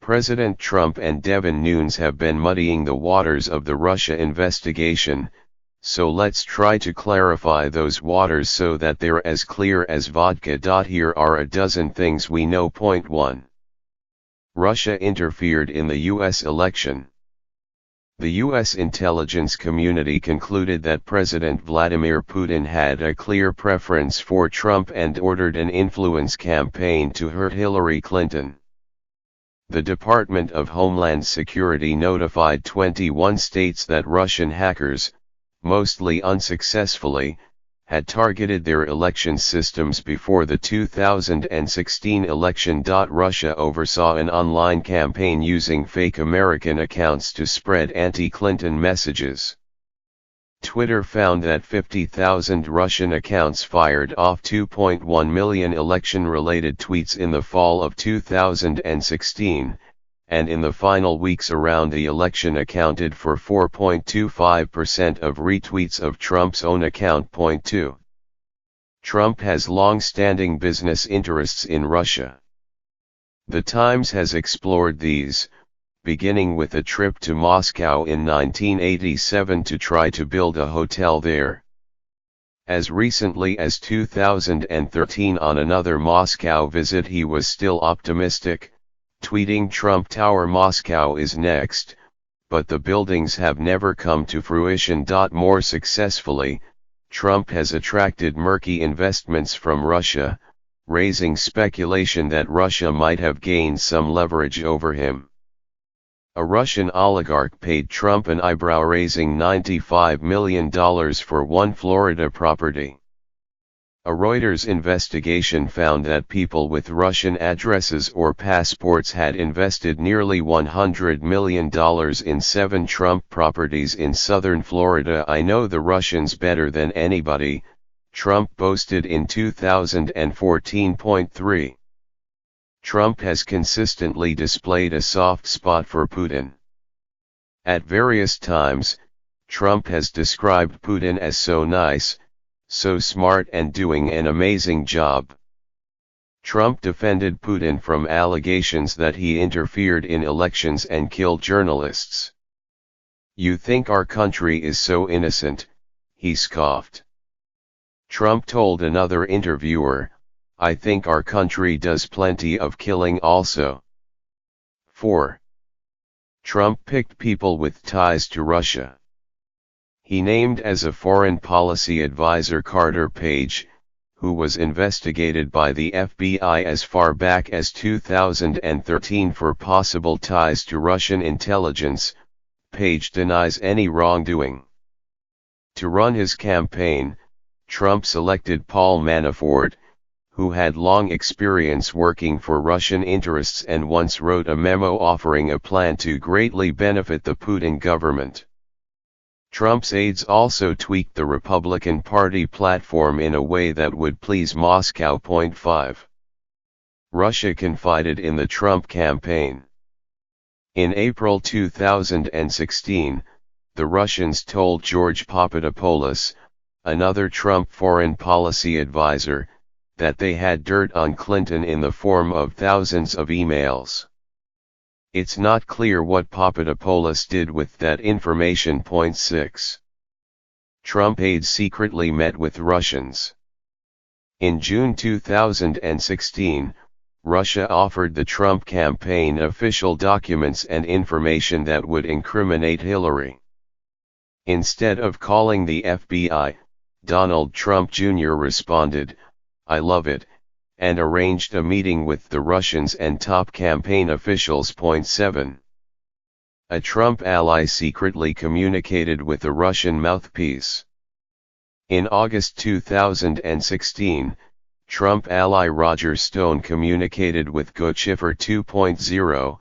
President Trump and Devin Nunes have been muddying the waters of the Russia investigation, so let's try to clarify those waters so that they're as clear as vodka. Here are a dozen things we know. Point 1. Russia interfered in the U.S. election. The U.S. intelligence community concluded that President Vladimir Putin had a clear preference for Trump and ordered an influence campaign to hurt Hillary Clinton. The Department of Homeland Security notified 21 states that Russian hackers, mostly unsuccessfully, had targeted their election systems before the 2016 election. Russia oversaw an online campaign using fake American accounts to spread anti-Clinton messages. Twitter found that 50,000 Russian accounts fired off 2.1 million election-related tweets in the fall of 2016, and in the final weeks around the election accounted for 4.25% of retweets of Trump's own account. Point 2. Trump has long-standing business interests in Russia. The Times has explored these, beginning with a trip to Moscow in 1987 to try to build a hotel there. As recently as 2013, on another Moscow visit, he was still optimistic, tweeting, "Trump Tower Moscow is next, but the buildings have never come to fruition." More successfully, Trump has attracted murky investments from Russia, raising speculation that Russia might have gained some leverage over him. A Russian oligarch paid Trump an eyebrow-raising $95 million for one Florida property. A Reuters investigation found that people with Russian addresses or passports had invested nearly $100 million in 7 Trump properties in southern Florida. "I know the Russians better than anybody," Trump boasted in 2014. Point 3. Trump has consistently displayed a soft spot for Putin. At various times, Trump has described Putin as so nice, so smart, and doing an amazing job. Trump defended Putin from allegations that he interfered in elections and killed journalists. "You think our country is so innocent," he scoffed. Trump told another interviewer, "I think our country does plenty of killing also." 4. Trump picked people with ties to Russia. He named as a foreign policy advisor Carter Page, who was investigated by the FBI as far back as 2013 for possible ties to Russian intelligence. Page denies any wrongdoing. To run his campaign, Trump selected Paul Manafort, who had long experience working for Russian interests and once wrote a memo offering a plan to greatly benefit the Putin government. Trump's aides also tweaked the Republican Party platform in a way that would please Moscow. Point 5. Russia confided in the Trump campaign. In April 2016, the Russians told George Papadopoulos, another Trump foreign policy advisor, that they had dirt on Clinton in the form of thousands of emails. It's not clear what Papadopoulos did with that information. Point 6. Trump aides secretly met with Russians. In June 2016, Russia offered the Trump campaign official documents and information that would incriminate Hillary. Instead of calling the FBI, Donald Trump Jr. responded, "I love it," and arranged a meeting with the Russians and top campaign officials. Point 7. A Trump ally secretly communicated with a Russian mouthpiece. In August 2016, Trump ally Roger Stone communicated with Gochifer 2.0,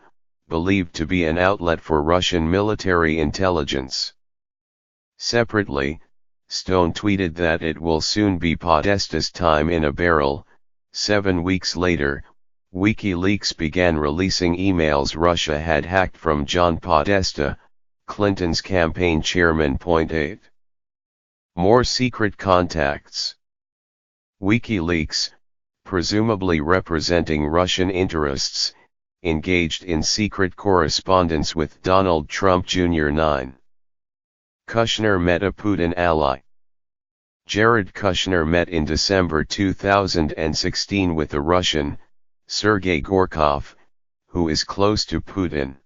believed to be an outlet for Russian military intelligence. Separately, Stone tweeted that it will soon be Podesta's time in a barrel. 7 weeks later, WikiLeaks began releasing emails Russia had hacked from John Podesta, Clinton's campaign chairman. Point 8. More secret contacts. WikiLeaks, presumably representing Russian interests, engaged in secret correspondence with Donald Trump Jr. 9. Kushner met a Putin ally. Jared Kushner met in December 2016 with a Russian, Sergei Gorkov, who is close to Putin.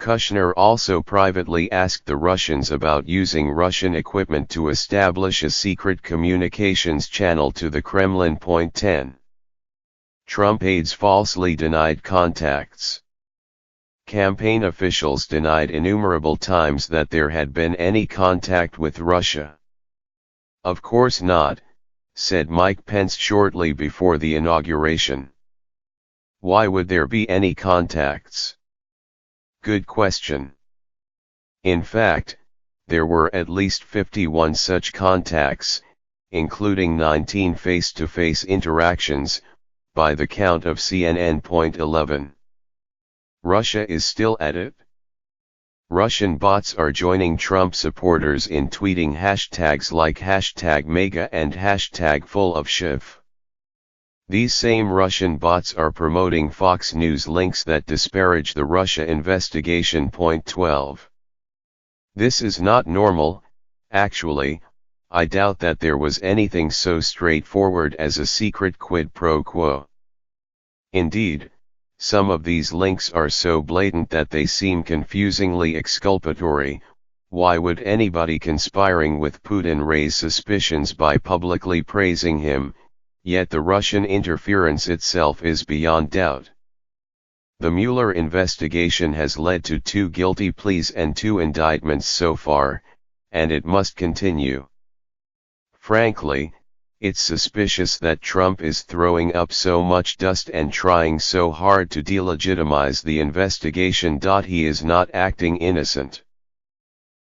Kushner also privately asked the Russians about using Russian equipment to establish a secret communications channel to the Kremlin. 10. Trump aides falsely denied contacts. Campaign officials denied innumerable times that there had been any contact with Russia. "Of course not," said Mike Pence shortly before the inauguration. "Why would there be any contacts?" Good question. In fact, there were at least 51 such contacts, including 19 face-to-face interactions, by the count of CNN. 11. Russia is still at it? Russian bots are joining Trump supporters in tweeting hashtags like #MAGA and #FullOfShit. These same Russian bots are promoting Fox News links that disparage the Russia investigation. 12. This is not normal. Actually, I doubt that there was anything so straightforward as a secret quid pro quo. Indeed, some of these links are so blatant that they seem confusingly exculpatory. Why would anybody conspiring with Putin raise suspicions by publicly praising him? Yet the Russian interference itself is beyond doubt. The Mueller investigation has led to 2 guilty pleas and 2 indictments so far, and it must continue. Frankly, it's suspicious that Trump is throwing up so much dust and trying so hard to delegitimize the investigation. He is not acting innocent.